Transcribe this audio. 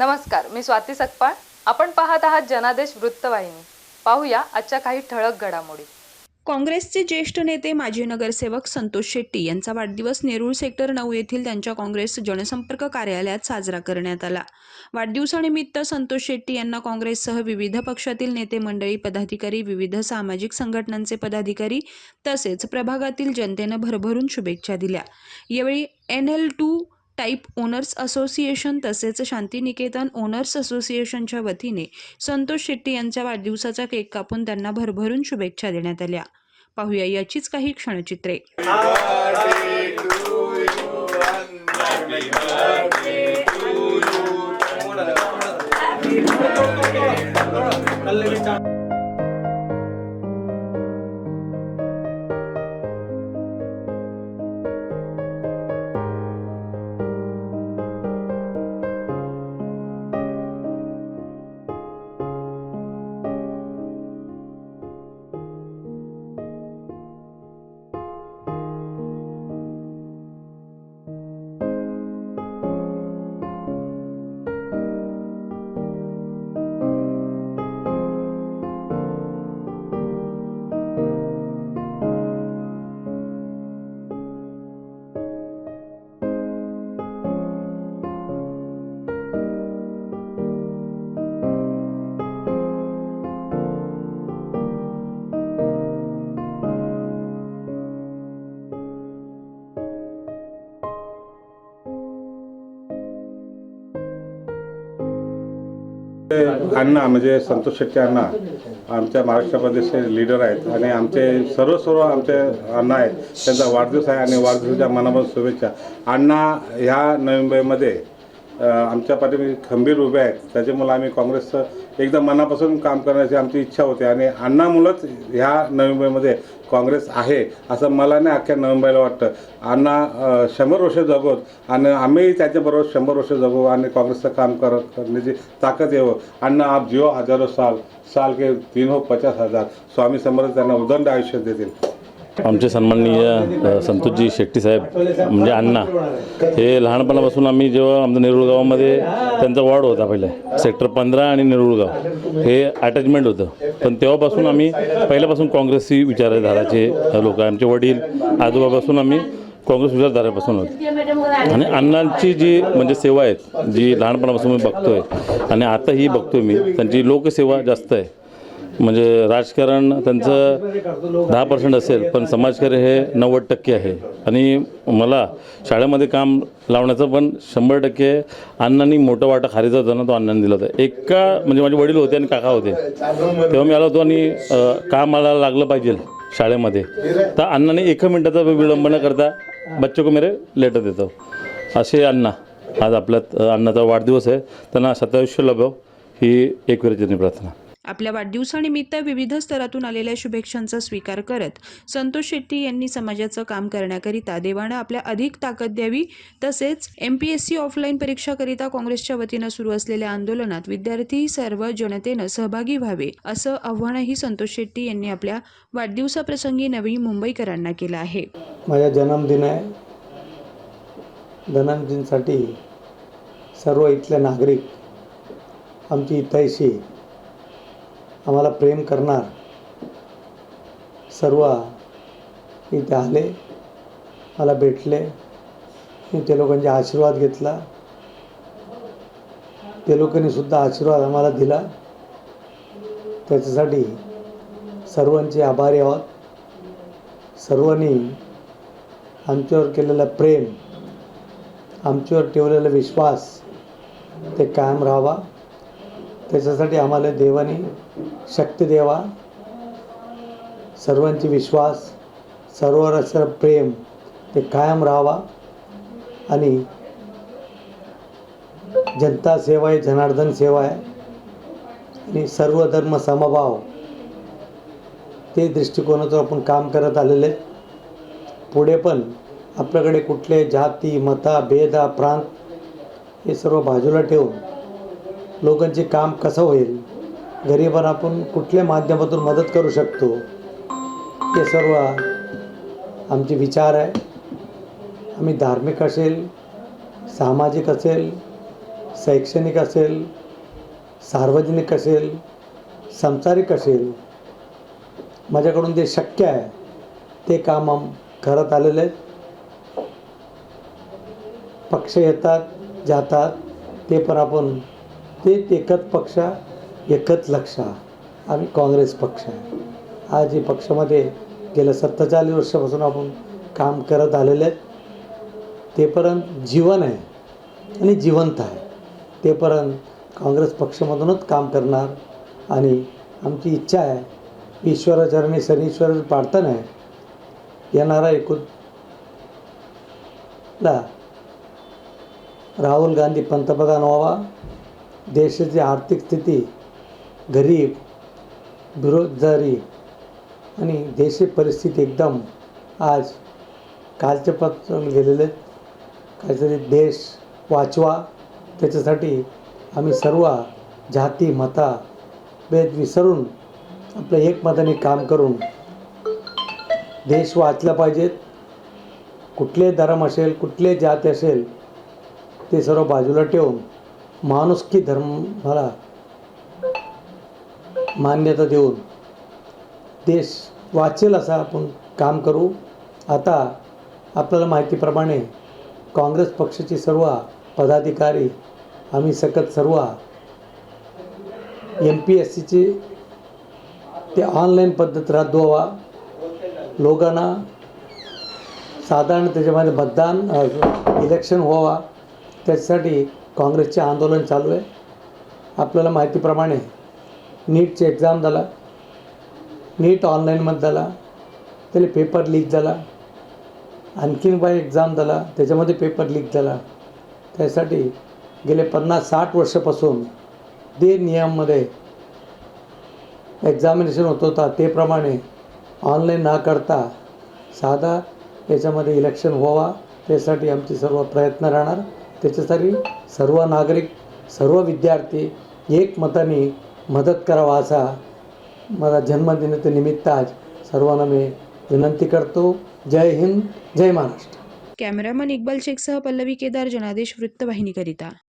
नमस्कार, मी स्वाती सकपाळ. आपण पाहत आहात जनादेश वृत्तवाहिनी. पाहूया आजच्या काही ठळक घडामोडी. काँग्रेसचे ज्येष्ठ नेते माजी नगरसेवक संतोष शेट्टी यांचा वाढदिवस नेरूळ सेक्टर 9 येथील त्यांच्या काँग्रेस जनसंपर्क कार्यालयात साजरा करण्यात आला. वाढदिवसानिमित्त संतोष शेट्टी यांना काँग्रेससह विविध पक्षातील नेते मंडळी, पदाधिकारी, विविध सामाजिक संघटनांचे पदाधिकारी तसेच प्रभागातील जनतेनं भरभरून शुभेच्छा दिल्या. यावेळी NL2 टाईप ओनर्स असोसिएशन तसेच शांतिनिकेतन ओनर्स असोसिएशनच्या वतीने संतोष शेट्टी यांच्या वाढदिवसाचा केक कापून त्यांना भरभरून शुभेच्छा देण्यात आल्या. पाहूया याचीच काही क्षणचित्रे. अण्णा म्हणजे संतोष शेट्टी अण्णा आमच्या महाराष्ट्र प्रदेशचे लीडर आहेत आणि आमचे सर्व आमचे अण्णा आहेत. त्यांचा वाढदिवस आहे आणि वाढदिवसाच्या मनापासून शुभेच्छा. अण्णा ह्या नवी मुंबईमध्ये आमच्या पाठीमागे खंबीर उभे आहेत. त्याच्यामुळे आम्ही काँग्रेसचं एकदम मनापासून काम करण्याची आमची इच्छा होती आणि अण्णामुळंच ह्या नवी मुंबईमध्ये काँग्रेस आहे असं मला नाही अख्ख्या नवी मुंबईला वाटतं. अण्णा 100 वर्ष जगोत आणि आम्ही त्याच्याबरोबर 100 वर्ष जगू आणि काँग्रेसचं काम करण्याची ताकद येवो. अण्णा आप जिओ हजारो साल, साल के 3 हो 50,000. स्वामी समर्थ त्यांना उदंड आयुष्य देतील. आमचे सन्माननीय संतोषजी शेट्टी साहेब म्हणजे अण्णा हे लहानपणापासून आम्ही जेव्हा आमच्या नेरूळ गावामध्ये त्यांचा वॉर्ड होता पहिले सेक्टर 15 आणि नेरूळ गाव हे अटॅचमेंट होतं. पण तेव्हापासून आम्ही पहिल्यापासून काँग्रेसची विचारधाराचे लोक आमचे वडील आजोबापासून आम्ही काँग्रेस विचारधारेपासून होतो आणि अण्णांची जी म्हणजे सेवा आहे जी लहानपणापासून मी बघतोय आणि आताही बघतोय मी त्यांची लोकसेवा जास्त आहे. म्हणजे राजकारण त्यांचं 10% असेल पण समाजकार्य हे 90% आहे. आणि मला शाळेमध्ये काम लावण्याचं पण 100% अण्णांनी मोठा वाटा खारीचा होता ना तो अण्णांनी दिला होता. एका म्हणजे माझे वडील होते आणि काका होते तेव्हा मी आलो होतो आणि काम मला लागलं पाहिजे शाळेमध्ये तर अण्णांनी 1 मिनिटाचा विलंब न करता बच्चे को मेरे लेटर देतो असे अण्णा. आज आपल्यात अण्णाचा वाढदिवस आहे. त्यांना 27 लाभो ही एकविराची प्रार्थना. आपल्या वाढदिवसानिमित्त विविध स्तरातून आलेल्या शुभेच्छांचा स्वीकार करत संतोष शेट्टी यांनी समाजाचं काम करण्याकरिता देवानं आपल्या अधिक ताकद द्यावी तसेच MPSC ऑफलाईन परीक्षाकरिता काँग्रेसच्या वतीनं सुरू असलेल्या आंदोलनात विद्यार्थी सर्व जनतेनं सहभागी व्हावे असं आव्हानही संतोष शेट्टी यांनी आपल्या वाढदिवसाप्रसंगी नवी मुंबईकरांना केलं आहे. माझा जन्मदिन आहे. जन्मदिनासाठी सर्व इथले नागरिक आमची हितैषी आम्हाला प्रेम करणार सर्व इथे आले, मला भेटले. मी ते लोकांचे आशीर्वाद घेतला. ते लोकांनीसुद्धा आशीर्वाद आम्हाला दिला. त्याच्यासाठी सर्वांचे आभारी आहोत. सर्वांनी आमच्यावर केलेलं प्रेम, आमच्यावर ठेवलेला विश्वास ते कायम राहावा. त्याच्यासाठी आम्हाला देवाने शक्ती द्यावा. सर्वांची विश्वास, सर्वांचं प्रेम ते कायम राहावा आणि जनता सेवा आहे, जनार्दन सेवा आहे आणि सर्व धर्म समभाव ते दृष्टिकोनातून आपण काम करत आलेले. पुढे पण आपल्याकडे कुठले जाती, मता, भेद, प्रांत हे सर्व बाजूला ठेवून लोकांचे काम कसं होईल, गरिबांना आपण कुठल्या माध्यमातून मदत करू शकतो हे सर्व आमचे विचार आहे. आम्ही धार्मिक असेल, सामाजिक असेल, शैक्षणिक असेल, सार्वजनिक असेल, सांसारिक असेल, माझ्याकडून जे शक्य आहे ते काम करत आलेले आहेत. पक्ष येतात जातात ते पण आपण ते एकच पक्ष एकच लक्ष. आम्ही काँग्रेस पक्ष आहे. आज या पक्षामध्ये गेल्या 47 वर्षापासून आपण काम करत आलेले आहेत. तेपर्यंत जीवन आहे आणि जिवंत आहे. तेपर्यंत काँग्रेस पक्षामधूनच काम करणार आणि आमची इच्छा आहे ईश्वराचरणी शनीश्वर प्रार्थना आहे येणारा राहुल गांधी पंतप्रधान व्हावा. देशाची आर्थिक स्थिती गरीब बेरोजगारी आणि देशी परिस्थिती एकदम आज कालच्या पासून गेलेले काहीतरी देश वाचवा. त्याच्यासाठी आम्ही सर्व जाती मता भेद विसरून आपलं एकमताने काम करून देश वाचला पाहिजेत. कुठले धर्म असेल कुठले जाती असेल ते सर्व बाजूला ठेवून माणुसकी धर्माला मान्यता देऊन देश वाचेल असं आपण काम करू. आता आपल्याला माहितीप्रमाणे काँग्रेस पक्षाची सर्व पदाधिकारी आम्ही सकट सर्व MPSCची ते ऑनलाईन पद्धत रद्द व्हावा. लोकांना साधारण त्याच्यामध्ये मतदान इलेक्शन व्हावा त्याच्यासाठी काँग्रेसचे आंदोलन चालू आहे. आपल्याला माहितीप्रमाणे नीटचे एक्झाम झाला. नीट ऑनलाईनमध्ये झाला त्याला पेपर लीक झाला. आणखीन बाय एक्झाम झाला त्याच्यामध्ये पेपर लीक झाला. त्यासाठी गेले 50-60 वर्षापासून जे नियममध्ये एक्झामिनेशन होत होता तेप्रमाणे ऑनलाईन न करता साधा याच्यामध्ये इलेक्शन व्हावा त्यासाठी आमचे सर्व प्रयत्न राहणार. त्याच्यासाठी सर्व नागरिक सर्व विद्यार्थी एकमताने मदत करावा असा माझा जन्मदिनाच्या निमित्त आज सर्वांना मी विनंती करतो. जय हिंद जय महाराष्ट्र. कॅमेरामन इक्बाल शेखसह पल्लवी केदार, जनादेश वृत्तवाहिनीकरिता.